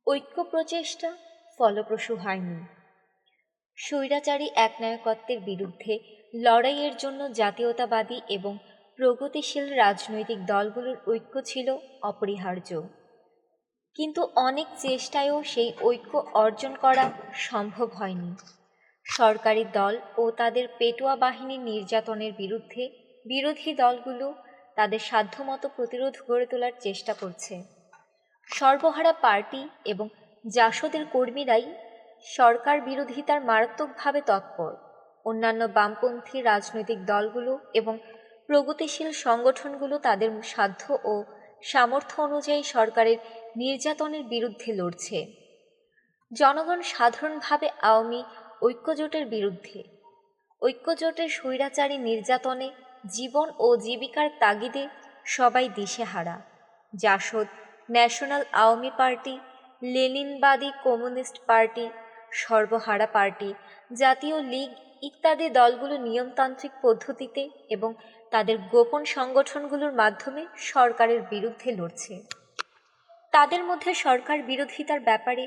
ঐক্য প্রচেষ্টা ফলপ্রসূ হয়নি। স্বৈরাচারী একনায়কত্বের বিরুদ্ধে লড়াইয়ের জন্য জাতীয়তাবাদী এবং প্রগতিশীল রাজনৈতিক দলগুলোর ঐক্য ছিল অপরিহার্য, কিন্তু অনেক চেষ্টায়ও সেই ঐক্য অর্জন করা সম্ভব হয়নি। সরকারি দল ও তাদের পেটোয়া বাহিনীর নির্যাতনের বিরুদ্ধে বিরোধী দলগুলো তাদের সাধ্যমতো প্রতিরোধ গড়ে তোলার চেষ্টা করছে। সর্বহারা পার্টি এবং জাসদের কর্মীরাই সরকার বিরোধিতার মারাত্মকভাবে তৎপর। অন্যান্য বামপন্থী রাজনৈতিক দলগুলো এবং প্রগতিশীল সংগঠনগুলো তাদের সাধ্য ও সামর্থ্য অনুযায়ী সরকারের নির্যাতনের বিরুদ্ধে লড়ছে। জনগণ সাধারণভাবে আওয়ামী ঐক্যজোটের বিরুদ্ধে। ঐক্যজোটের স্বৈরাচারী নির্যাতনে জীবন ও জীবিকার তাগিদে সবাই দিশেহারা। জাসদ, ন্যাশনাল আওয়ামী পার্টি, লেনিনবাদী communist party, Sarbahara party, Jatiya league ইত্যাদি দলগুলো নিয়মতান্ত্রিক পদ্ধতিতে এবং তাদের গোপন সংগঠনগুলোর মাধ্যমে সরকারের বিরুদ্ধে লড়ছে। তাদের মধ্যে সরকার বিরোধিতার ব্যাপারে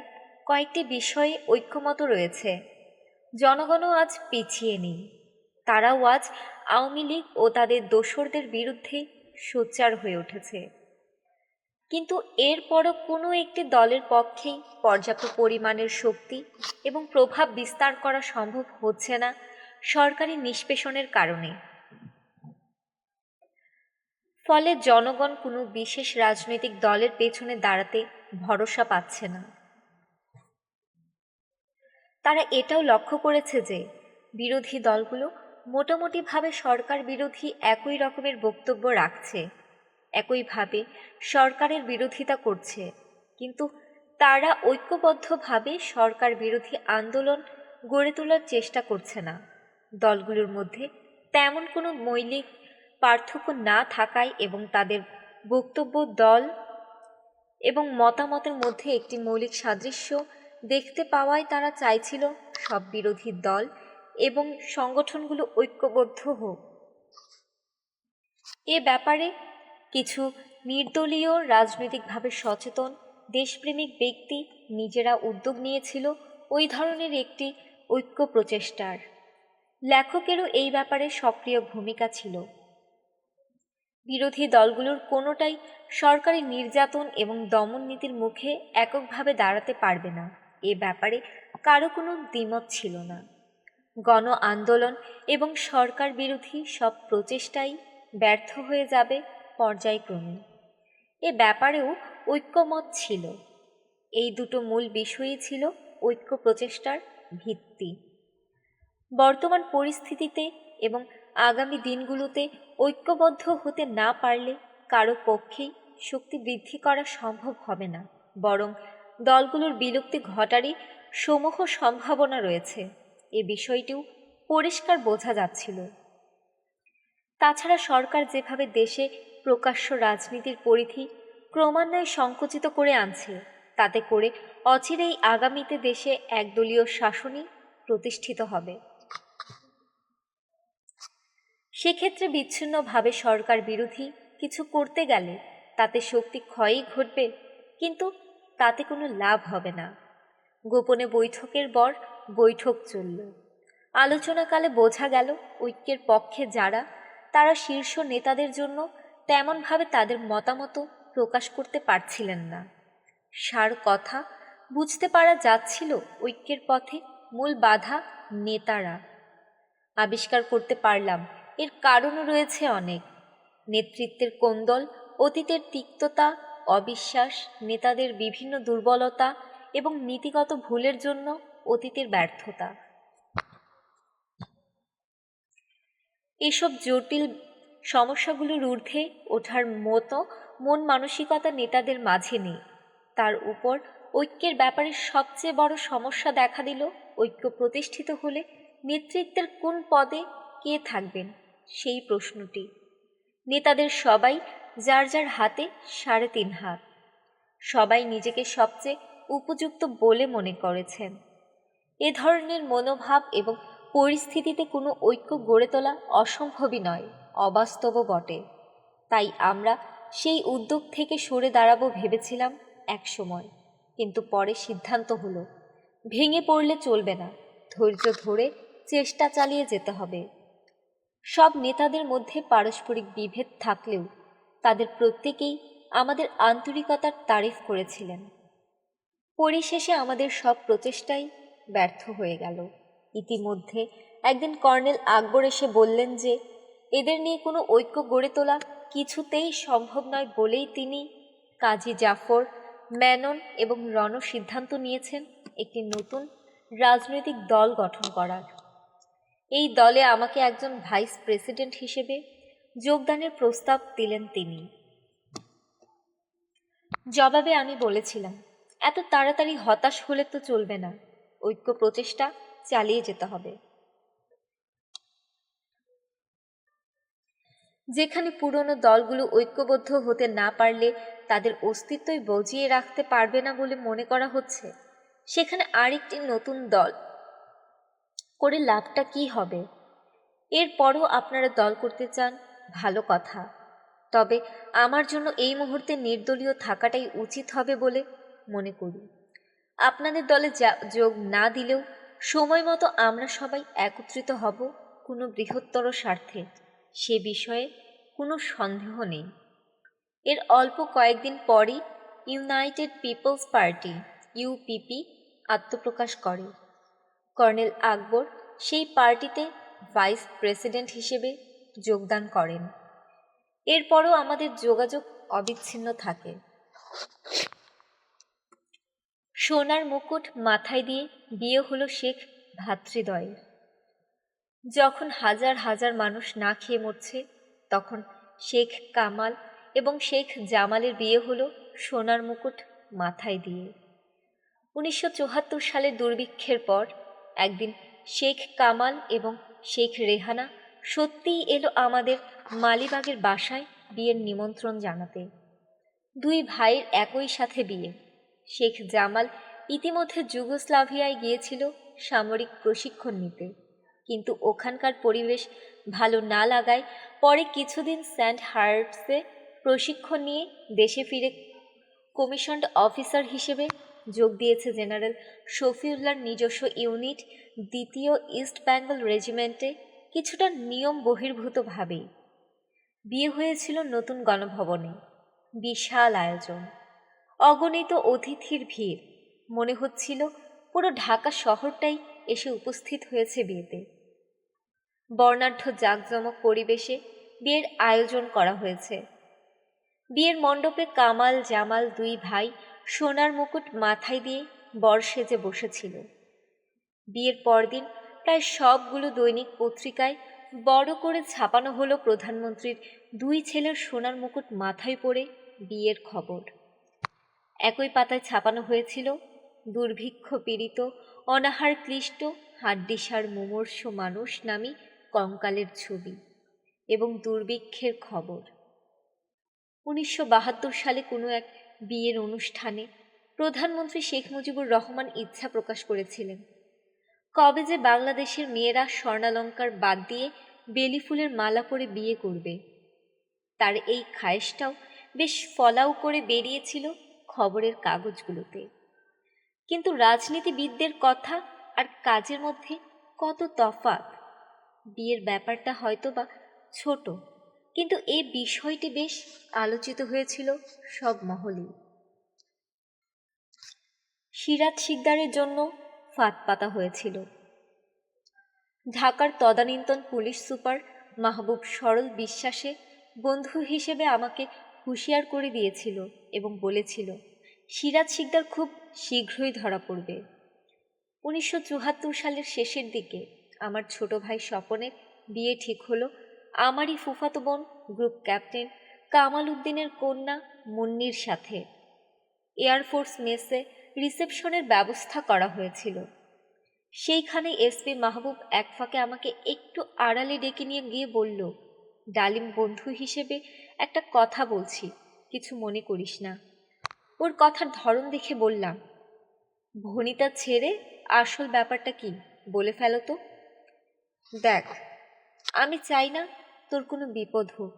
কয়েকটি বিষয়ে ঐক্যমত রয়েছে। জনগণও আজ পিছিয়ে নেই। তারাও আজ আওয়ামী লীগ ও তাদের দোসরদের বিরুদ্ধে সোচ্চার হয়ে উঠেছে। কিন্তু এরপরও কোনো একটি দলের পক্ষেই পর্যাপ্ত পরিমাণের শক্তি এবং প্রভাব বিস্তার করা সম্ভব হচ্ছে না সরকারি নিষ্পেষণের কারণে। ফলে জনগণ কোনো বিশেষ রাজনৈতিক দলের পেছনে দাঁড়াতে ভরসা পাচ্ছে না। তারা এটাও লক্ষ্য করেছে যে বিরোধী দলগুলো মোটামুটিভাবে সরকার বিরোধী একই রকমের বক্তব্য রাখছে, একইভাবে সরকারের বিরোধিতা করছে, কিন্তু তারা ঐক্যবদ্ধভাবে সরকার বিরোধী আন্দোলন গড়ে তোলার চেষ্টা করছে না। দলগুলোর মধ্যে তেমন কোনো মৌলিক পার্থক্য না থাকায় এবং তাদের বক্তব্য, দল এবং মতামতের মধ্যে একটি মৌলিক সাদৃশ্য দেখতে পাওয়ায় তারা চাইছিল সব বিরোধী দল এবং সংগঠনগুলো ঐক্যবদ্ধ হোক। এ ব্যাপারে কিছু নির্দলীয় রাজনৈতিকভাবে সচেতন দেশপ্রেমিক ব্যক্তি নিজেরা উদ্যোগ নিয়েছিল ওই ধরনের একটি ঐক্য প্রচেষ্টার। লেখকেরও এই ব্যাপারে সক্রিয় ভূমিকা ছিল। বিরোধী দলগুলোর কোনোটাই সরকারি নির্যাতন এবং দমন নীতির মুখে এককভাবে দাঁড়াতে পারবে না, এ ব্যাপারে কারো কোনো দ্বিমত ছিল না। গণ আন্দোলন এবং সরকার বিরোধী সব প্রচেষ্টাই ব্যর্থ হয়ে যাবে পর্যায়ক্রমে, এ ব্যাপারেও ঐক্যমত ছিল। এই দুটো মূল বিষয়ই ছিল ঐক্য প্রচেষ্টার ভিত্তি। বর্তমান পরিস্থিতিতে এবং আগামী দিনগুলোতে ঐক্যবদ্ধ হতে না পারলে কারো পক্ষেই শক্তি বৃদ্ধি করা সম্ভব হবে না, বরং দলগুলোর বিলুপ্তি ঘটারই সমূহ সম্ভাবনা রয়েছে। এ বিষয়টিও পরিষ্কার বোঝা যাচ্ছিল। তাছাড়া সরকার যেভাবে দেশে প্রকাশ্য রাজনীতির পরিধি ক্রমান্বয়ে সংকুচিত করে আনছে, তাতে করে অচিরেই আগামীতে দেশে একদলীয় শাসনই প্রতিষ্ঠিত হবে। সেক্ষেত্রে বিচ্ছিন্নভাবে সরকার বিরোধী কিছু করতে গেলে তাতে শক্তি ক্ষয়ই ঘটবে, কিন্তু তাতে কোনো লাভ হবে না। গোপনে বৈঠকের পর বৈঠক চলল। আলোচনাকালে বোঝা গেল ঐক্যের পক্ষে যারা, তারা শীর্ষ নেতাদের জন্য তেমনভাবে তাদের মতামত প্রকাশ করতে পারছিলেন না। সার কথা বুঝতে পারা যাচ্ছিল ঐক্যের পথে মূল বাধা নেতারা। আবিষ্কার করতে পারলাম এর কারণও রয়েছে অনেক। নেতৃত্বের কোন্দল, অতীতের তিক্ততা, অবিশ্বাস, নেতাদের বিভিন্ন দুর্বলতা এবং নীতিগত ভুলের জন্য অতীতের ব্যর্থতা। এসব জটিল সমস্যাগুলোর ঊর্ধ্বে ওঠার মতো মন মানসিকতা নেতাদের মাঝে নেই। তার উপর ঐক্যের ব্যাপারে সবচেয়ে বড় সমস্যা দেখা দিল ঐক্য প্রতিষ্ঠিত হলে নেতৃত্বের কোন পদে কে থাকবেন সেই প্রশ্নটি। নেতাদের সবাই যার যার হাতে 3.5 হাত। সবাই নিজেকে সবচেয়ে উপযুক্ত বলে মনে করেছেন। এ ধরনের মনোভাব এবং পরিস্থিতিতে কোনো ঐক্য গড়ে তোলা অসম্ভবই নয়, অবাস্তবও বটে। তাই আমরা সেই উদ্যোগ থেকে সরে দাঁড়াবো ভেবেছিলাম এক সময়। কিন্তু পরে সিদ্ধান্ত হলো ভেঙে পড়লে চলবে না, ধৈর্য ধরে চেষ্টা চালিয়ে যেতে হবে। সব নেতাদের মধ্যে পারস্পরিক বিভেদ থাকলেও তাদের প্রত্যেকেই আমাদের আন্তরিকতার তারিফ করেছিলেন। পরিশেষে আমাদের সব প্রচেষ্টাই ব্যর্থ হয়ে গেল। ইতিমধ্যে একদিন কর্নেল আকবর এসে বললেন যে এদের নিয়ে কোনো ঐক্য গড়ে তোলা কিছুতেই সম্ভব নয় বলেই তিনি, কাজী জাফর, মেনন এবং রণ সিদ্ধান্ত নিয়েছেন একটি নতুন রাজনৈতিক দল গঠন করার। এই দলে আমাকে একজন ভাইস প্রেসিডেন্ট হিসেবে যোগদানের প্রস্তাব দিলেন তিনি। জবাবে আমি বলেছিলাম, এত তাড়াতাড়ি হতাশ হলে তো চলবে না, ঐক্য প্রচেষ্টা চালিয়ে যেতে হবে। যেখানে পুরনো দলগুলো ঐক্যবদ্ধ হতে না পারলে তাদের অস্তিত্বই বজিয়ে রাখতে পারবে না বলে মনে করা হচ্ছে, সেখানে আরেকটি নতুন দল করে লাভটা কি হবে? এরপরও আপনারা দল করতে চান, ভালো কথা, তবে আমার জন্য এই মুহূর্তে নির্দলীয় থাকাটাই উচিত হবে বলে মনে করি। আপনাদের দলে যোগ না দিলেও সময় মতো আমরা সবাই একত্রিত হব কোনো বৃহত্তর স্বার্থে, সে বিষয়ে কোনো সন্দেহ নেই। এর অল্প কয়েকদিন পরই ইউনাইটেড পিপলস পার্টি ইউপিপি আত্মপ্রকাশ করে। কর্নেল আকবর সেই পার্টিতে ভাইস প্রেসিডেন্ট হিসেবে যোগদান করেন। এরপরও আমাদের যোগাযোগ অবিচ্ছিন্ন থাকে। সোনার মুকুট মাথায় দিয়ে বিয়ে হলো শেখ ভ্রাতৃদ্বয়ের। যখন হাজার হাজার মানুষ না খেয়ে মরছে, তখন শেখ কামাল এবং শেখ জামালের বিয়ে হলো সোনার মুকুট মাথায় দিয়ে। 1974 সালের দুর্ভিক্ষের পর একদিন শেখ কামাল এবং শেখ রেহানা সত্যিই এলো আমাদের মালিবাগের বাসায় বিয়ের নিমন্ত্রণ জানাতে। দুই ভাইয়ের একই সাথে বিয়ে। শেখ জামাল ইতিমধ্যে যুগোস্লাভিয়ায় গিয়েছিল সামরিক প্রশিক্ষণ নিতে, কিন্তু ওখানকার পরিবেশ ভালো না লাগায় পরে কিছুদিন সেন্ট হার্টসে প্রশিক্ষণ নিয়ে দেশে ফিরে কমিশনড অফিসার হিসেবে যোগ দিয়েছে জেনারেল শফিউল্লাহর নিজস্ব ইউনিট 2য় ইস্ট বেঙ্গল রেজিমেন্টে, কিছুটা নিয়ম বহির্ভূতভাবেই। বিয়ে হয়েছিল নতুন গণভবনে, বিশাল আয়োজন, অগণিত অতিথির ভিড়, মনে হচ্ছিল পুরো ঢাকা শহরটাই এসে উপস্থিত হয়েছে বিয়েতে। বর্ণাঢ্য জাঁকজমক পরিবেশে বিয়ের আয়োজন করা হয়েছে। বিয়ের মণ্ডপে কামাল জামাল দুই ভাই সোনার মুকুট মাথায় দিয়ে বর সেজে বসেছিল। বিয়ের পরদিন প্রায় সবগুলো দৈনিক পত্রিকায় বড় করে ছাপানো হলো প্রধানমন্ত্রীর দুই ছেলের সোনার মুকুট মাথায় পরে বিয়ের খবর। একই পাতায় ছাপানো হয়েছিল দুর্ভিক্ষ পীড়িত, অনাহার ক্লিষ্ট, হাড্ডিসার মুমূর্ষ মানুষ নামী কঙ্কালের ছবি এবং দুর্ভিক্ষের খবর। 1972 সালে কোনো এক বিয়ের অনুষ্ঠানে প্রধানমন্ত্রী শেখ মুজিবুর রহমান ইচ্ছা প্রকাশ করেছিলেন, কবে যে বাংলাদেশের মেয়েরা স্বর্ণালঙ্কার বাদ দিয়ে বেলি ফুলের মালা পরে বিয়ে করবে। তার এই খায়েশটাও বেশ ফলাও করে বেরিয়েছিল খবরের কাগজগুলোতে। কিন্তু রাজনীতিবিদদের কথা আর কাজের মধ্যে কত তফাৎ। বিয়ের ব্যাপারটা হয়তো বা ছোট, কিন্তু এই বিষয়টি বেশ আলোচিত হয়েছিল সব মহলেই। সিরাজ শিকদারের জন্য ফাঁদ পাতা হয়েছিল। ঢাকার তদানীন্তন পুলিশ সুপার মাহবুব সরল বিশ্বাসে বন্ধু হিসেবে আমাকে হুঁশিয়ার করে দিয়েছিল এবং বলেছিল সিরাজ শিকদার খুব শীঘ্রই ধরা পড়বে। 1974 সালের শেষের দিকে আমার ছোট ভাই স্বপনের বিয়ে ঠিক হলো আমারই ফুফাতো বোন গ্রুপ ক্যাপ্টেন কামাল উদ্দিনের কন্যা মুন্নির সাথে। এয়ারফোর্স মেসে রিসেপশনের ব্যবস্থা করা হয়েছিল। সেইখানে এসপি মাহবুব এক ফাঁকে আমাকে একটু আড়ালে ডেকে নিয়ে গিয়ে বলল, ডালিম বন্ধু হিসেবে একটা কথা বলছি, কিছু মনে করিস না। ওর কথার ধরন দেখে বললাম, ভনিতা ছেড়ে আসল ব্যাপারটা কি বলে ফেলো তো। দেখ, আমি চাই না তোর কোনো বিপদ হোক,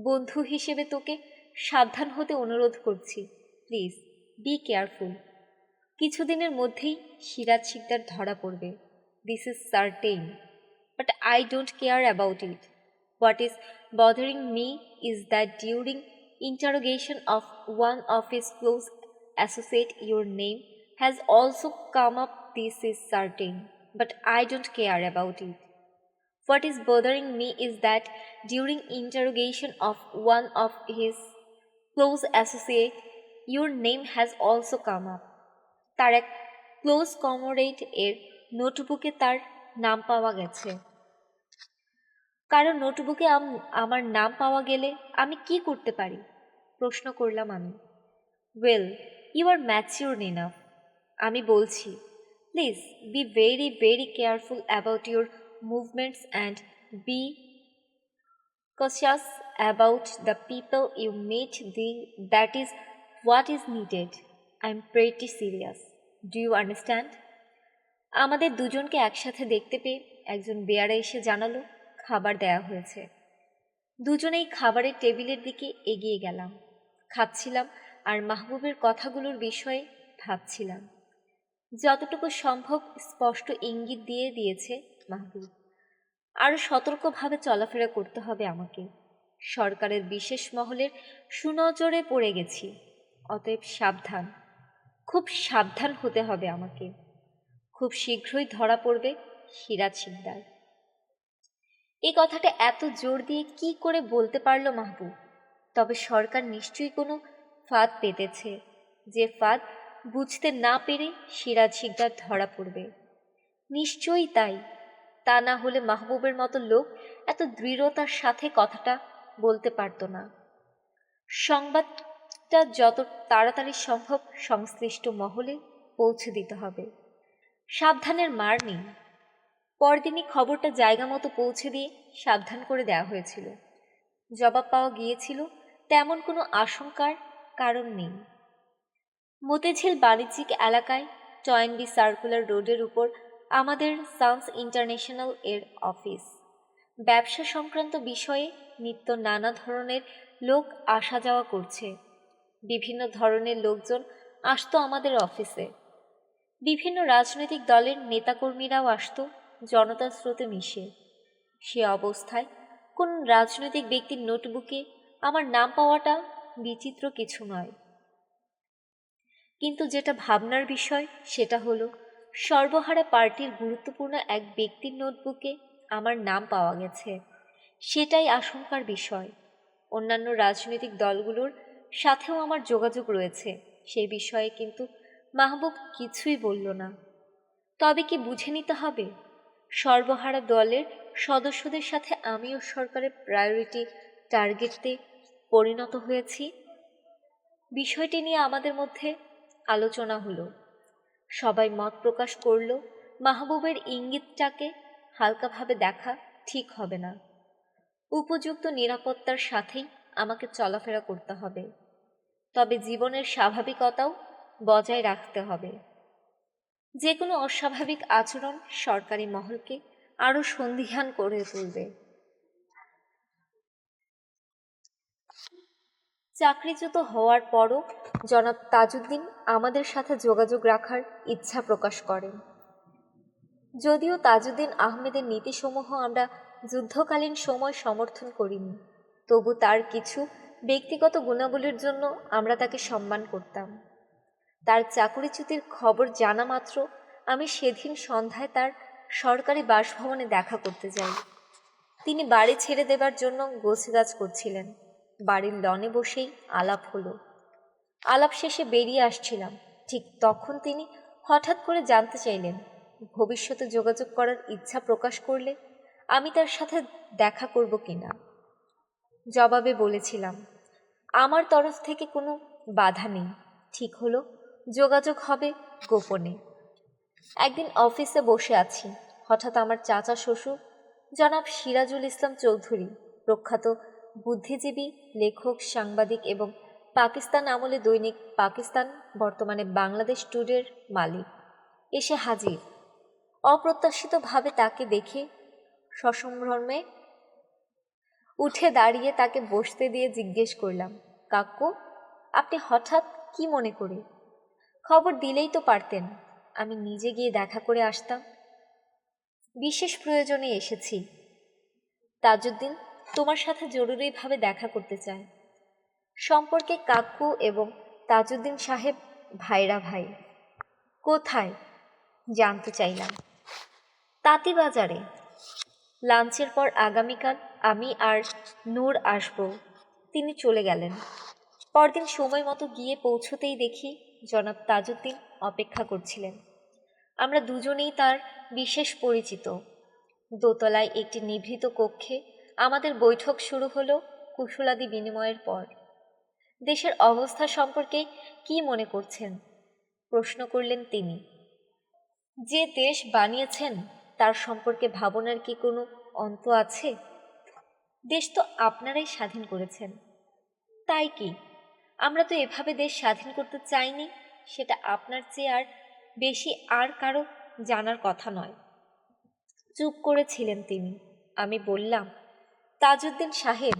বন্ধু হিসেবে তোকে সাবধান হতে অনুরোধ করছি, প্লিজ বি কেয়ারফুল। কিছুদিনের মধ্যেই সিরাজ শিকদার ধরা পড়বে। This is certain, but I don't care about it. What is bothering me is that during interrogation of one of his close associate, your name has also come up. This is certain, but I don't care about it. What is bothering me is that during interrogation of one of his close associate, your name has also come up. তার এক close comrade এর নোটবুকে তার নাম পাওয়া গেছে। কারণ নোটবুকে আমার নাম পাওয়া গেলে আমি কি করতে পারি? প্রশ্ন করলাম আমি। Well, you are matured enough. আমি বলছি, please be very very careful about your movements and be cautious about the people you meet. That is what is needed. I am pretty serious. Do you understand? আমাদের দুজনকে একসাথে দেখতে পেয়ে একজন বেয়ারা এসে জানালো খাবার দেয়া হয়েছে। দুজনেই খাবারের টেবিলের দিকে এগিয়ে গেলাম। খাচ্ছিলাম আর মাহবুবের কথাগুলোর বিষয়ে ভাবছিলাম। যতটুকু সম্ভব স্পষ্ট ইঙ্গিত দিয়েছে মাহবুব। আরও সতর্কভাবে চলাফেরা করতে হবে আমাকে। সরকারের বিশেষ মহলের সুনজরে পড়ে গেছি, অতএব সাবধান, খুব সাবধান হতে হবে আমাকে। খুব শীঘ্রই ধরা পড়বে সিরাজ শিকদার। এই কথাটা এত জোর দিয়ে কি করে বলতে পারল মাহবুব? তবে সরকার নিশ্চয়ই কোনো ফাঁদ পেতেছে, যে ফাঁদ বুঝতে না পেরে সিরাজ শিকদার ধরা পড়বে। নিশ্চয়ই তাই। তা না হলে মাহবুবের মতো লোক এত দৃঢ়তার সাথে কথাটা বলতে পারত না। সংবাদটা যত তাড়াতাড়ি সম্ভব সংশ্লিষ্ট মহলে পৌঁছে দিতে হবে। সাবধানের মার নেই। পরদিনই খবরটা জায়গা মতো পৌঁছে দিয়ে সাবধান করে দেওয়া হয়েছিল। জবাব পাওয়া গিয়েছিল তেমন কোনো আশঙ্কার কারণ নেই। মতিঝিল বাণিজ্যিক এলাকায় টয়েনবি সার্কুলার রোডের উপর আমাদের সানস ইন্টারন্যাশনাল এর অফিস। ব্যবসা সংক্রান্ত বিষয়ে নিত্য নানা ধরনের লোক আসা যাওয়া করছে। বিভিন্ন ধরনের লোকজন আসতো আমাদের অফিসে। বিভিন্ন রাজনৈতিক দলের নেতাকর্মীরাও আসতো জনতার স্রোতে মিশে। সে অবস্থায় কোন রাজনৈতিক ব্যক্তির নোটবুকে আমার নাম পাওয়াটা বিচিত্র কিছু নয়। কিন্তু যেটা ভাবনার বিষয় সেটা হলো সর্বহারা পার্টির গুরুত্বপূর্ণ এক ব্যক্তির নোটবুকে আমার নাম পাওয়া গেছে। সেটাই আশঙ্কার বিষয়। অন্যান্য রাজনৈতিক দলগুলোর সাথেও আমার যোগাযোগ রয়েছে সেই বিষয়ে, কিন্তু মাহবুব কিছুই বলল না। তবে কি বুঝে নিতে হবে, সর্বহারা দলের সদস্যদের সাথে আমিও সরকারের প্রায়োরিটি টার্গেটে পরিণত হয়েছি? বিষয়টি নিয়ে আমাদের মধ্যে আলোচনা হলো। সবাই মত প্রকাশ করল মাহবুবের ইঙ্গিতটাকে হালকাভাবে দেখা ঠিক হবে না। উপযুক্ত নিরাপত্তার সাথেই আমাকে চলাফেরা করতে হবে। তবে জীবনের স্বাভাবিকতাও বজায় রাখতে হবে। যে কোনো অস্বাভাবিক আচরণ সরকারি মহলকে আরও সন্দিহান করে তুলবে। চাকরিচ্যুত হওয়ার পরও জনাব তাজউদ্দিন আমাদের সাথে যোগাযোগ রাখার ইচ্ছা প্রকাশ করেন। যদিও তাজউদ্দিন আহমেদের নীতিসমূহ আমরা যুদ্ধকালীন সময় সমর্থন করিনি, তবু তার কিছু ব্যক্তিগত গুণাবলীর জন্য আমরা তাকে সম্মান করতাম। তার চাকরিচ্যুতির খবর জানা মাত্র আমি সেদিন সন্ধ্যায় তার সরকারি বাসভবনে দেখা করতে যাই। তিনি বাড়ি ছেড়ে দেবার জন্য গোছগাছ করছিলেন। বাড়ির লনে বসেই আলাপ হলো। আলাপ শেষে বেরিয়ে আসছিলাম, ঠিক তখন তিনি হঠাৎ করে জানতে চাইলেন ভবিষ্যতে যোগাযোগ করার ইচ্ছা প্রকাশ করলে আমি তার সাথে দেখা করব কিনা। জবাবে বলেছিলাম, আমার তরফ থেকে কোনো বাধা নেই। ঠিক হলো যোগাযোগ হবে গোপনে। একদিন অফিসে বসে আছি, হঠাৎ আমার চাচা শ্বশুর জনাব সিরাজুল ইসলাম চৌধুরী, প্রখ্যাত বুদ্ধিজীবী, লেখক, সাংবাদিক এবং পাকিস্তান আমলে দৈনিক পাকিস্তান, বর্তমানে বাংলাদেশ টুডের মালিক, এসে হাজির। অপ্রত্যাশিতভাবে তাকে দেখে সসম্ভ্রমে উঠে দাঁড়িয়ে তাকে বসতে দিয়ে জিজ্ঞেস করলাম, কাকু, আপনি হঠাৎ কি মনে করে? খবর দিলেই তো পারতেন, আমি নিজে গিয়ে দেখা করে আসতাম। বিশেষ প্রয়োজনে এসেছি। তাজউদ্দিন তোমার সাথে জরুরিভাবে দেখা করতে চায়। সম্পর্কে কাকু এবং তাজউদ্দিন সাহেব ভাইরা ভাই। কোথায় জানতে চাইলাম। তাঁতীবাজারে। লাঞ্চের পর আগামীকাল আমি আর নূর আসব। তিনি চলে গেলেন। পরদিন সময় মতো গিয়ে পৌঁছতেই দেখি জনাব তাজউদ্দিন অপেক্ষা করছিলেন। আমরা দুজনেই তার বিশেষ পরিচিত। দোতলায় একটি নিভৃত কক্ষে আমাদের বৈঠক শুরু হলো কুশলাদি বিনিময়ের পর। দেশের অবস্থা সম্পর্কে কি মনে করছেন প্রশ্ন করলেন তিনি। যে দেশ বানিয়েছেন তার সম্পর্কে ভাবনার কি কোনো অন্ত আছে? দেশ তো আপনারাই স্বাধীন করেছেন। তাই কি? আমরা তো এভাবে দেশ স্বাধীন করতে চাইনি। সেটা আপনার চেয়ে আর বেশি আর কারো জানার কথা নয়। চুপ করেছিলেন তিনি। আমি বললাম, তাজউদ্দিন সাহেব,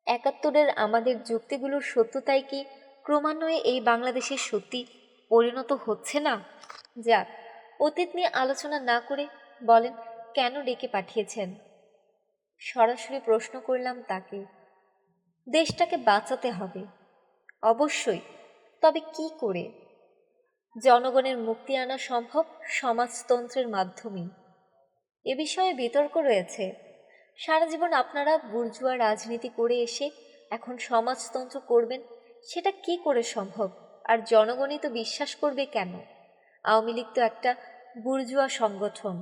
৭১-এর আমাদের যুক্তিগুলোর সত্যতাই কি ক্রমান্বয়ে এই বাংলাদেশের সত্যি পরিণত হচ্ছে না? যাক, অতীত নিয়ে আলোচনা না করে বলেন কেন ডেকে পাঠিয়েছেন? সরাসরি প্রশ্ন করলাম তাকে। দেশটাকে বাঁচাতে হবে। অবশ্যই, তবে কি করে? জনগণের মুক্তি আনা সম্ভব সমাজতন্ত্রের মাধ্যমেই। এ বিষয়ে বিতর্ক রয়েছে। সারা জীবন আপনারা বুর্জুয়া রাজনীতি করে এসে এখন সমাজতন্ত্র করবেন, সেটা কি করে সম্ভব? আর জনগণই তো বিশ্বাস করবে কেন? আওয়ামী লীগ তো একটা বুর্জুয়া সংগঠন।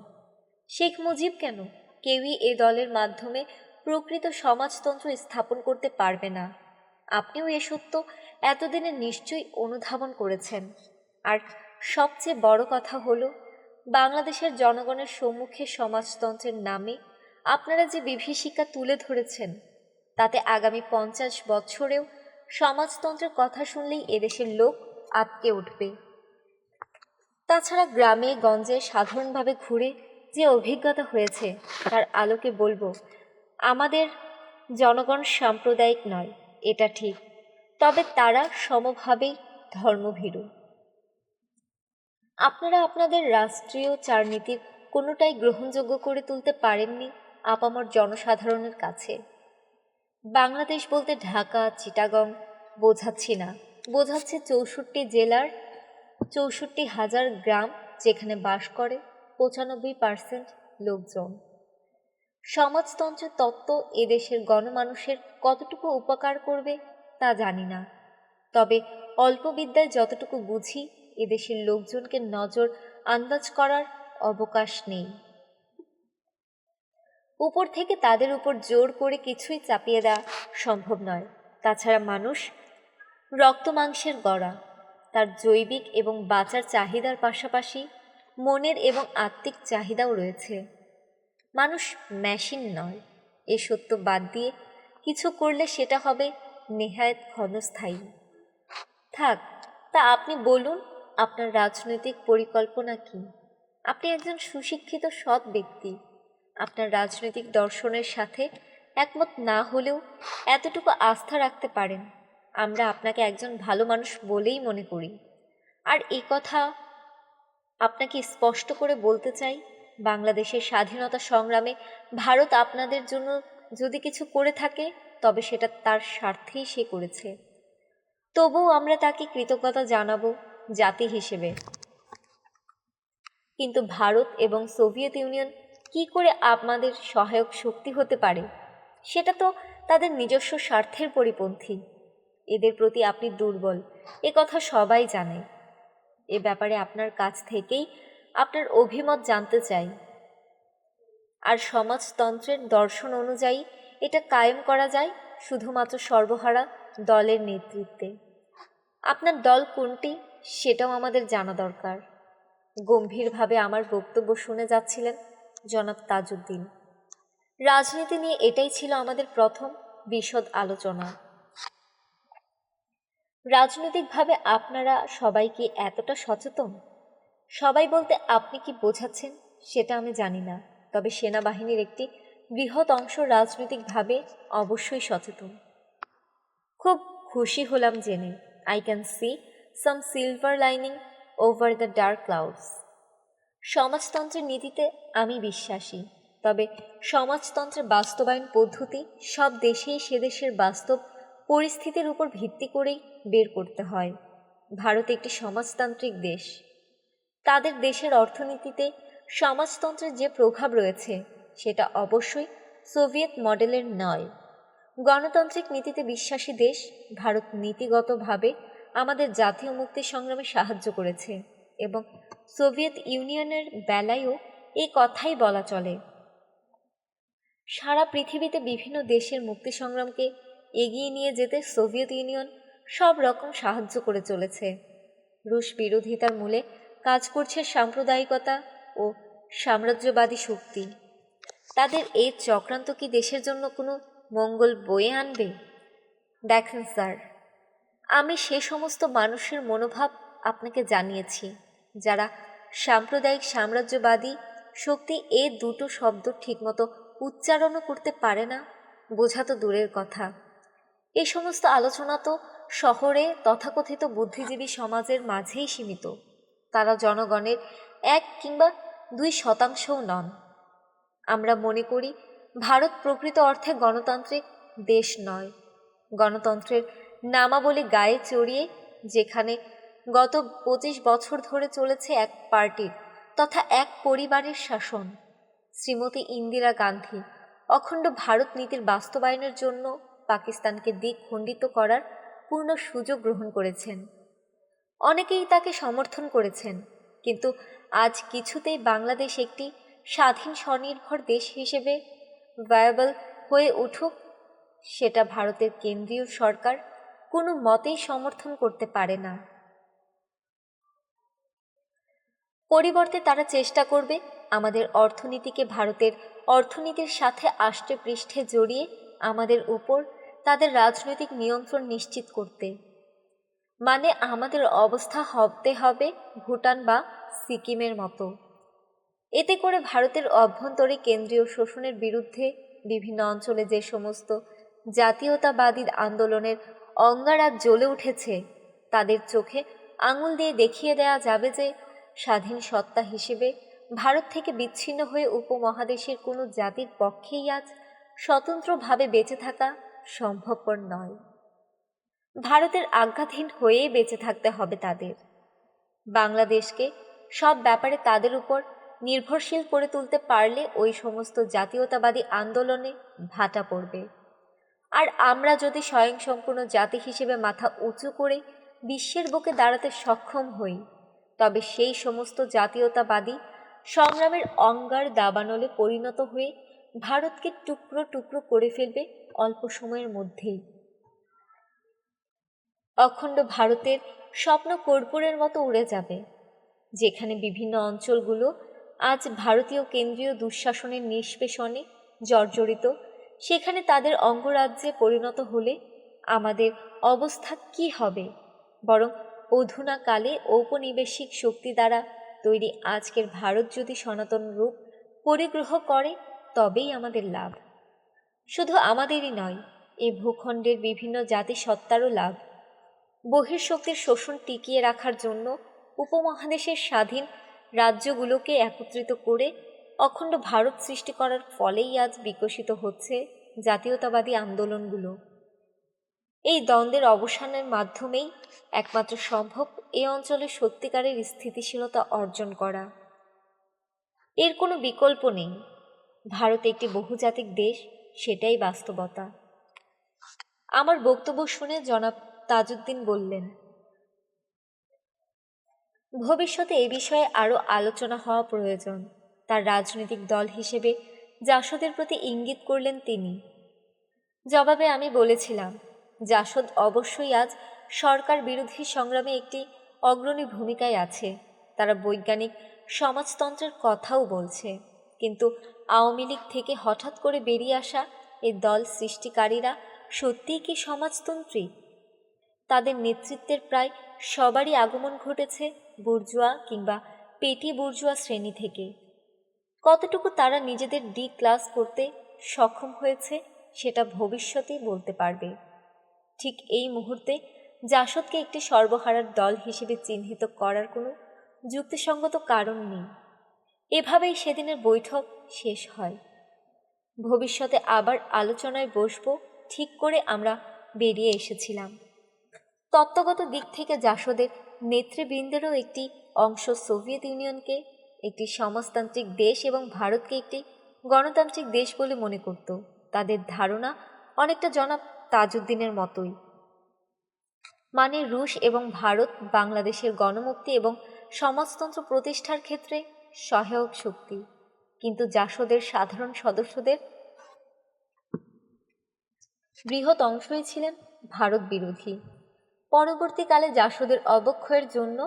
শেখ মুজিব কেন? কেউই এ দলের মাধ্যমে প্রকৃত সমাজতন্ত্র স্থাপন করতে পারবে না। আপনিও এ সত্য এতদিনে নিশ্চয়ই অনুধাবন করেছেন। আর সবচেয়ে বড় কথা হলো, বাংলাদেশের জনগণের সম্মুখে সমাজতন্ত্রের নামে আপনারা যে বিভীষিকা তুলে ধরেছেন, তাতে আগামী ৫০ বছরেও সমাজতন্ত্রের কথা শুনলেই এদেশের লোক আঁতকে উঠবে। তাছাড়া গ্রামে গঞ্জে সাধারণভাবে ঘুরে যে অভিজ্ঞতা হয়েছে তার আলোকে বলবো, আমাদের জনগণ সাম্প্রদায়িক নয়, এটা ঠিক, তবে তারা সমভাবেই ধর্মভীরু। আপনারা আপনাদের রাষ্ট্রীয় চারনীতির কোনোটাই গ্রহণযোগ্য করে তুলতে পারেননি আপামর জনসাধারণের কাছে। বাংলাদেশ বলতে ঢাকা, চিটাগং বোঝাচ্ছি না, বোঝাচ্ছে ৬৪ জেলার ৬৪,০০০ গ্রাম, যেখানে বাস করে ৯৫% লোকজন। সমাজতন্ত্রের তত্ত্ব এদেশের গণমানুষের কতটুকু উপকার করবে তা জানি না, তবে অল্প বিদ্যায় যতটুকু বুঝি এদেশের লোকজনকে নজর আন্দাজ করার অবকাশ নেই। উপর থেকে তাদের উপর জোর করে কিছুই চাপিয়ে দেওয়া সম্ভব নয়। তাছাড়া মানুষ রক্ত মাংসের গড়া, তার জৈবিক এবং বাঁচার চাহিদার পাশাপাশি মনের এবং আত্মিক চাহিদাও রয়েছে। মানুষ মেশিন নয়। এ সত্য বাদ দিয়ে কিছু করলে সেটা হবে নেহায়েত ক্ষণস্থায়ী। থাক, তা আপনি বলুন, আপনার রাজনৈতিক পরিকল্পনা কি? আপনি একজন সুশিক্ষিত সৎ ব্যক্তি। আপনার রাজনৈতিক দর্শনের সাথে একমত না হলেও এতটুকু আস্থা রাখতে পারেন, আমরা আপনাকে একজন ভালো মানুষ বলেই মনে করি। আর এই কথা আপনাকে স্পষ্ট করে বলতে চাই, বাংলাদেশের স্বাধীনতা সংগ্রামে ভারত আপনাদের জন্য যদি কিছু করে থাকে, তবে সেটা তার স্বার্থেই সে করেছে। তবুও আমরা তাকে কৃতজ্ঞতা জানাবো জাতি হিসেবে। কিন্তু ভারত এবং সোভিয়েত ইউনিয়ন কি করে আমাদের সহায়ক শক্তি হতে পারে? সেটা তো তাদের নিজস্ব স্বার্থের পরিপন্থী। এদের প্রতি আপনি দুর্বল, এ কথা সবাই জানে। এ ব্যাপারে আপনার কাছ থেকেই আপনার অভিমত জানতে চাই। আর সমাজতন্ত্রের দর্শন অনুযায়ী এটা কায়েম করা যায় শুধুমাত্র সর্বহারা দলের নেতৃত্বে। আপনার দল কোনটি সেটাও আমাদের জানা দরকার। গম্ভীরভাবে আমার বক্তব্য শুনে যাচ্ছিলেন জনাব তাজউদ্দিন। রাজনীতি নিয়ে এটাই ছিল আমাদের প্রথম বিশদ আলোচনা। রাজনৈতিকভাবে আপনারা সবাই কি এতটা সচেতন? সবাই বলতে আপনি কি বোঝাচ্ছেন সেটা আমি জানি না, তবে সেনাবাহিনীর একটি বৃহৎ অংশ রাজনৈতিকভাবে অবশ্যই সচেতন। খুব খুশি হলাম জেনে। I can see some silver lining over the dark clouds. সমাজতন্ত্রের নীতিতে আমি বিশ্বাসী, তবে সমাজতন্ত্রের বাস্তবায়ন পদ্ধতি সব দেশেই সে দেশের বাস্তব পরিস্থিতির উপর ভিত্তি করেই বের করতে হয়। ভারত একটি সমাজতান্ত্রিক দেশ। তাদের দেশের অর্থনীতিতে সমাজতন্ত্রের যে প্রভাব রয়েছে সেটা অবশ্যই সোভিয়েত মডেলের নয়। গণতান্ত্রিক নীতিতে বিশ্বাসী দেশ ভারত নীতিগতভাবে আমাদের জাতীয় মুক্তি সংগ্রামে সাহায্য করেছে এবং সোভিয়েত ইউনিয়নের বেলায়ও এই কথাই বলা চলে। সারা পৃথিবীতে বিভিন্ন দেশের মুক্তি সংগ্রামকে এগিয়ে নিয়ে যেতে সোভিয়েত ইউনিয়ন সব রকম সাহায্য করে চলেছে। রুশ বিরোধিতার মূলে কাজ করছে সাম্প্রদায়িকতা ও সাম্রাজ্যবাদী শক্তি। তাদের এই চক্রান্ত কি দেশের জন্য কোনো মঙ্গল বয়ে আনবে? দেখেন স্যার, আমি সে সমস্ত মানুষের মনোভাব আপনাকে জানিয়েছি যারা সাম্প্রদায়িক সাম্রাজ্যবাদী শক্তি এ দুটো শব্দ ঠিকমতো উচ্চারণও করতে পারে না, বোঝা তো দূরের কথা। এই সমস্ত আলোচনা তো শহরে তথাকথিত বুদ্ধিজীবী সমাজের মাঝেই সীমিত। তারা জনগণের 1 কিংবা 2% নন। আমরা মনে করি ভারত প্রকৃত অর্থে গণতান্ত্রিক দেশ নয়। গণতন্ত্রের নামাবলী গায়ে চড়িয়ে যেখানে গত 25 বছর ধরে চলেছে এক পার্টির তথা এক পরিবারের শাসন, শ্রীমতী ইন্দিরা গান্ধী অখণ্ড ভারত নীতির বাস্তবায়নের জন্য পাকিস্তানকে দ্বিখণ্ডিত করার পূর্ণ সুযোগ গ্রহণ করেছেন। অনেকেই তাকে সমর্থন করেছেন, কিন্তু আজ কিছুতেই বাংলাদেশ একটি স্বাধীন স্বনির্ভর দেশ হিসেবে ভায়াবল হয়ে উঠুক সেটা ভারতের কেন্দ্রীয় সরকার কোনো মতেই সমর্থন করতে পারে না। পরিবর্তে তারা চেষ্টা করবে আমাদের অর্থনীতিকে ভারতের অর্থনীতির সাথে আষ্টে পৃষ্ঠে জড়িয়ে আমাদের উপর তাদের রাজনৈতিক নিয়ন্ত্রণ নিশ্চিত করতে। মানে আমাদের অবস্থা হতে হবে ভুটান বা সিকিমের মতো। এতে করে ভারতের অভ্যন্তরে কেন্দ্রীয় শোষণের বিরুদ্ধে বিভিন্ন অঞ্চলে যে সমস্ত জাতীয়তাবাদী আন্দোলনের অঙ্গার জ্বলে উঠেছে তাদের চোখে আঙুল দিয়ে দেখিয়ে দেওয়া যাবে যে স্বাধীন সত্তা হিসেবে ভারত থেকে বিচ্ছিন্ন হয়ে উপমহাদেশের কোনো জাতির পক্ষেই আজ স্বতন্ত্রভাবে বেঁচে থাকা সম্ভবপর নয়। ভারতের আজ্ঞাধীন হয়েই বেঁচে থাকতে হবে তাদের। বাংলাদেশকে সব ব্যাপারে তাদের উপর নির্ভরশীল করে তুলতে পারলে ওই সমস্ত জাতীয়তাবাদী আন্দোলনে ভাটা পড়বে। আর আমরা যদি স্বয়ংসম্পূর্ণ জাতি হিসেবে মাথা উঁচু করে বিশ্বের বুকে দাঁড়াতে সক্ষম হই, তবে সেই সমস্ত জাতীয়তাবাদী সংগ্রামের অঙ্গার দাবানলে পরিণত হয়ে ভারতকে টুকরো টুকরো করে ফেলবে অল্প সময়ের মধ্যেই। অখণ্ড ভারতের স্বপ্ন কর্পূরের মতো উড়ে যাবে। যেখানে বিভিন্ন অঞ্চলগুলো আজ ভারতীয় কেন্দ্রীয় দুঃশাসনের নিষ্পেষণে জর্জরিত, সেখানে তাদের অঙ্গরাজ্যে পরিণত হলে আমাদের অবস্থা কি হবে? বরং অধুনাকালে ঔপনিবেশিক শক্তি দ্বারা তৈরি আজকের ভারত যদি সনাতন রূপ পরিগ্রহ করে তবেই আমাদের লাভ। শুধু আমাদেরই নয়, এ ভূখণ্ডের বিভিন্ন জাতিসত্তারও লাভ। বহির্শক্তির শোষণ টিকিয়ে রাখার জন্য উপমহাদেশের স্বাধীন রাজ্যগুলোকে একত্রিত করে অখণ্ড ভারত সৃষ্টি করার ফলেই আজ বিকশিত হচ্ছে জাতীয়তাবাদী আন্দোলনগুলো। এই দ্বন্দ্বের অবসানের মাধ্যমেই একমাত্র সম্ভব এ অঞ্চলে সত্যিকারের স্থিতিশীলতা অর্জন করা। এর কোনো বিকল্প নেই। ভারত একটি বহুজাতিক দেশ, সেটাই বাস্তবতা। আমার বক্তব্য শুনে জনাব তাজউদ্দিন বললেন, ভবিষ্যতে এ বিষয়ে আরও আলোচনা হওয়া প্রয়োজন। তার রাজনৈতিক দল হিসেবে জাসদের প্রতি ইঙ্গিত করলেন তিনি। জবাবে আমি বলেছিলাম, জাসদ অবশ্যই আজ সরকার বিরোধী সংগ্রামে একটি অগ্রণী ভূমিকায় আছে। তারা বৈজ্ঞানিক সমাজতন্ত্রের কথাও বলছে, কিন্তু আওয়ামী লীগ থেকে হঠাৎ করে বেরিয়ে আসা এ দল সৃষ্টিকারীরা সত্যিই কি সমাজতন্ত্রী? তাদের নেতৃত্বের প্রায় সবারই আগমন ঘটেছে বুর্জোয়া কিংবা পেটি বুর্জোয়া শ্রেণী থেকে। কতটুকু তারা নিজেদের ক্লাস করতে সক্ষম হয়েছে সেটা ভবিষ্যতেই বলতে পারবে। ঠিক এই মুহূর্তে জাসদকে একটি সর্বহারার দল হিসেবে চিহ্নিত করার কোনো যুক্তিসঙ্গত কারণ নেই। এভাবেই সেদিনের বৈঠক শেষ হয়। ভবিষ্যতে আবার আলোচনায় বসবো ঠিক করে আমরা বেরিয়ে এসেছিলাম। তত্ত্বগত দিক থেকে জাসদের নেতৃবৃন্দেরও একটি অংশ সোভিয়েত ইউনিয়নকে একটি সমাজতান্ত্রিক দেশ এবং ভারতকে একটি গণতান্ত্রিক দেশ বলে মনে করত। তাদের ধারণা অনেকটা জনাব তাজউদ্দিনের মতোই, মানে রুশ এবং ভারত বাংলাদেশের গণমুক্তি এবং সমাজতন্ত্র প্রতিষ্ঠার ক্ষেত্রে সহায়ক শক্তি। কিন্তু জাসদের সাধারণ সদস্যদের বৃহৎ অংশই ছিলেন ভারত বিরোধী। পরবর্তীকালে জাসদের অবক্ষয়ের জন্য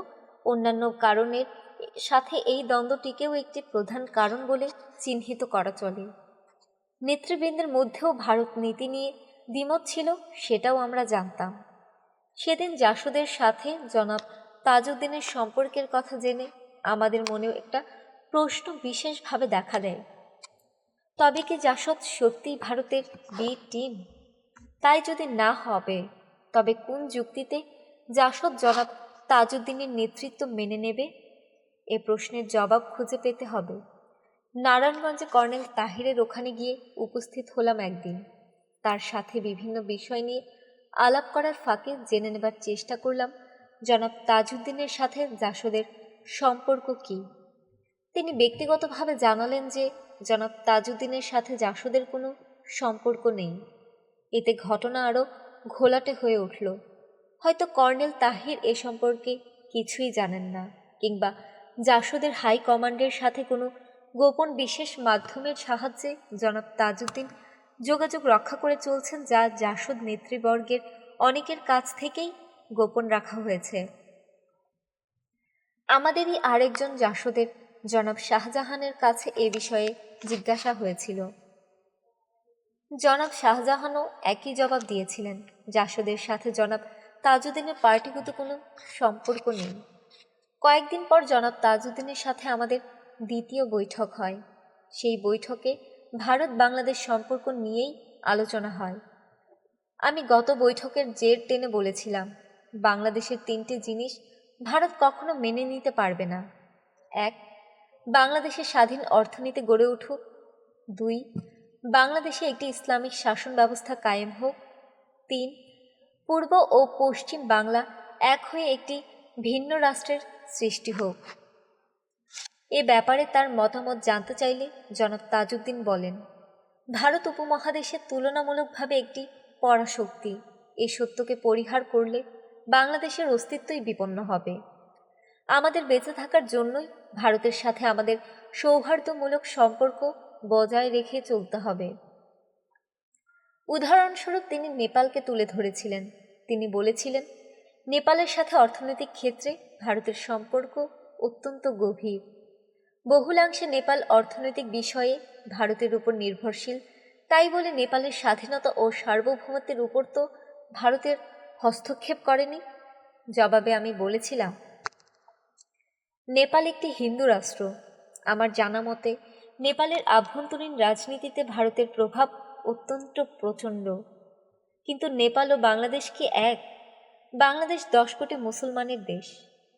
অন্যান্য কারণের সাথে এই দ্বন্দ্বটিকেও একটি প্রধান কারণ বলে চিহ্নিত করা চলে। নেতৃবৃন্দের মধ্যেও ভারত নীতি নিয়ে দ্বিমত ছিল, সেটাও আমরা জানতাম। সেদিন জাসদের সাথে জনাব তাজউদ্দিনের সম্পর্কের কথা জেনে আমাদের মনেও একটা প্রশ্ন বিশেষভাবে দেখা দেয়। তবে কি জাসদ সত্যিই ভারতের বি টিম? তাই যদি না হবে, তবে কোন যুক্তিতে জাসদ জনাব তাজউদ্দিনের নেতৃত্ব মেনে নেবে? এ প্রশ্নের জবাব খুঁজে পেতে হবে। নারায়ণগঞ্জে কর্নেল তাহিরের ওখানে গিয়ে উপস্থিত হলাম একদিন। তার সাথে বিভিন্ন বিষয় নিয়ে আলাপ করার ফাঁকে জেনে নেবার চেষ্টা করলাম জনাব তাজউদ্দিনের সাথে জাসদের সম্পর্ক কী। তিনি ব্যক্তিগতভাবে জানালেন যে জনাব তাজউদ্দিনের সাথে জাসদের কোনো সম্পর্ক নেই। এতে ঘটনা আরও ঘোলাটে হয়ে উঠল। হয়তো কর্নেল তাহির এ সম্পর্কে কিছুই জানেন না, কিংবা জাসদের হাই কমান্ডের সাথে কোনো গোপন বিশেষ মাধ্যমের সাহায্যে জনাব তাজউদ্দিন যোগাযোগ রক্ষা করে চলছেন, যা জাসদ নেতৃবর্গের অনেকের কাছ থেকেই গোপন রাখা হয়েছে। আমাদেরই আরেকজন জাসদের জনাব শাহজাহানের কাছে এ বিষয়ে জিজ্ঞাসা হয়েছিল। জনাব শাহজাহানও একই জবাব দিয়েছিলেন, জাসদের সাথে জনাব তাজউদ্দিনের পার্টিগত কোনো সম্পর্ক নেই। কয়েকদিন পর জনাব তাজউদ্দিনের সাথে আমাদের দ্বিতীয় বৈঠক হয়। সেই বৈঠকে ভারত বাংলাদেশ সম্পর্ক নিয়েই আলোচনা হয়। আমি গত বৈঠকের জের টেনে বলেছিলাম, বাংলাদেশের 3টি জিনিস ভারত কখনো মেনে নিতে পারবে না। 1, বাংলাদেশের স্বাধীন অর্থনীতি গড়ে উঠুক। 2, বাংলাদেশে একটি ইসলামিক শাসন ব্যবস্থা কায়েম হোক। 3, পূর্ব ও পশ্চিম বাংলা এক হয়ে একটি ভিন্ন রাষ্ট্রের সৃষ্টি হোক। এ ব্যাপারে তার মতামত জানতে চাইলে জনাব তাজউদ্দিন বলেন, ভারত উপমহাদেশের তুলনামূলকভাবে একটি পরাশক্তি। এই সত্যকে পরিহার করলে বাংলাদেশের অস্তিত্বই বিপন্ন হবে। আমাদের বেঁচে থাকার জন্যই ভারতের সাথে আমাদের সৌহার্দ্যমূলক সম্পর্ক বজায় রেখে চলতে হবে। উদাহরণস্বরূপ তিনি নেপালকে তুলে ধরেছিলেন। তিনি বলেছিলেন, নেপালের সাথে অর্থনৈতিক ক্ষেত্রে ভারতের সম্পর্ক অত্যন্ত গভীর। বহুলাংশে নেপাল অর্থনৈতিক বিষয়ে ভারতের উপর নির্ভরশীল। তাই বলে নেপালের স্বাধীনতা ও সার্বভৌমত্বের উপর তো ভারতের হস্তক্ষেপ করেনি। জবাবে আমি বলেছিলাম, নেপাল একটি হিন্দু রাষ্ট্র। আমার জানা মতে নেপালের আভ্যন্তরীণ রাজনীতিতে ভারতের প্রভাব অত্যন্ত প্রচণ্ড। কিন্তু নেপাল ও বাংলাদেশ কি এক? বাংলাদেশ 10 কোটি মুসলমানের দেশ।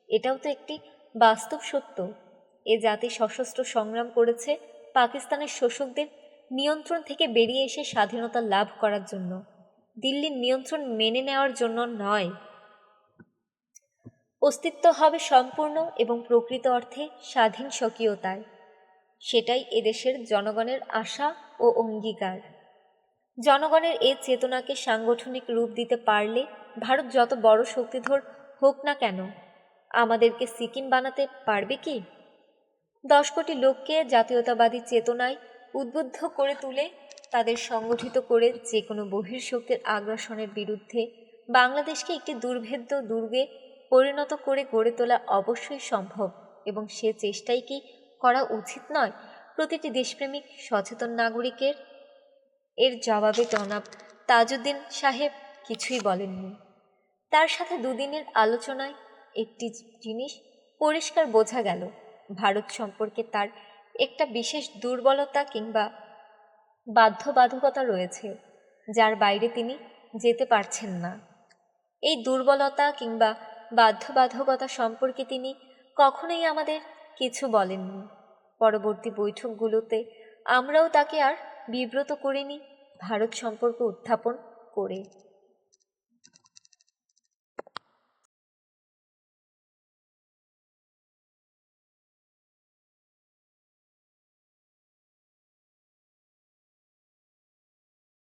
এটাও তো একটি বাস্তব সত্য। এ জাতি সশস্ত্র সংগ্রাম করেছে পাকিস্তানের শোষকদের নিয়ন্ত্রণ থেকে বেরিয়ে এসে স্বাধীনতা লাভ করার জন্য, দিল্লির নিয়ন্ত্রণ মেনে নেওয়ার জন্য নয়। অস্তিত্ব হবে সম্পূর্ণ এবং প্রকৃত অর্থে স্বাধীন স্বকীয়তায়। সেটাই এদেশের জনগণের আশা ও অঙ্গীকার। জনগণের এ চেতনাকে সাংগঠনিক রূপ দিতে পারলে ভারত যত বড় শক্তিধর হোক না কেন আমাদেরকে সিকিম বানাতে পারবে কি? 10 কোটি লোককে জাতীয়তাবাদী চেতনায় উদ্বুদ্ধ করে তুলে তাদের সংগঠিত করে যে কোনো বহির্শক্তির আগ্রাসনের বিরুদ্ধে বাংলাদেশকে একটি দুর্ভেদ্য দুর্গে পরিণত করে গড়ে তোলা অবশ্যই সম্ভব, এবং সে চেষ্টাই কি করা উচিত নয় প্রতিটি দেশপ্রেমিক সচেতন নাগরিকের? এর জবাবে জনাব তাজউদ্দিন সাহেব কিছুই বলেননি। তার সাথে দুদিনের আলোচনায় একটি জিনিস পরিষ্কার বোঝা গেল, ভারত সম্পর্কে তার একটা বিশেষ দুর্বলতা কিংবা বাধ্যবাধকতা রয়েছে, যার বাইরে তিনি যেতে পারছেন না। এই দুর্বলতা কিংবা বাধ্যবাধকতা সম্পর্কে তিনি কখনোই আমাদের কিছু বলেননি। পরবর্তী বৈঠকগুলোতে আমরাও তাকে আর বিব্রত করিনি ভারত সম্পর্ক উত্থাপন করে।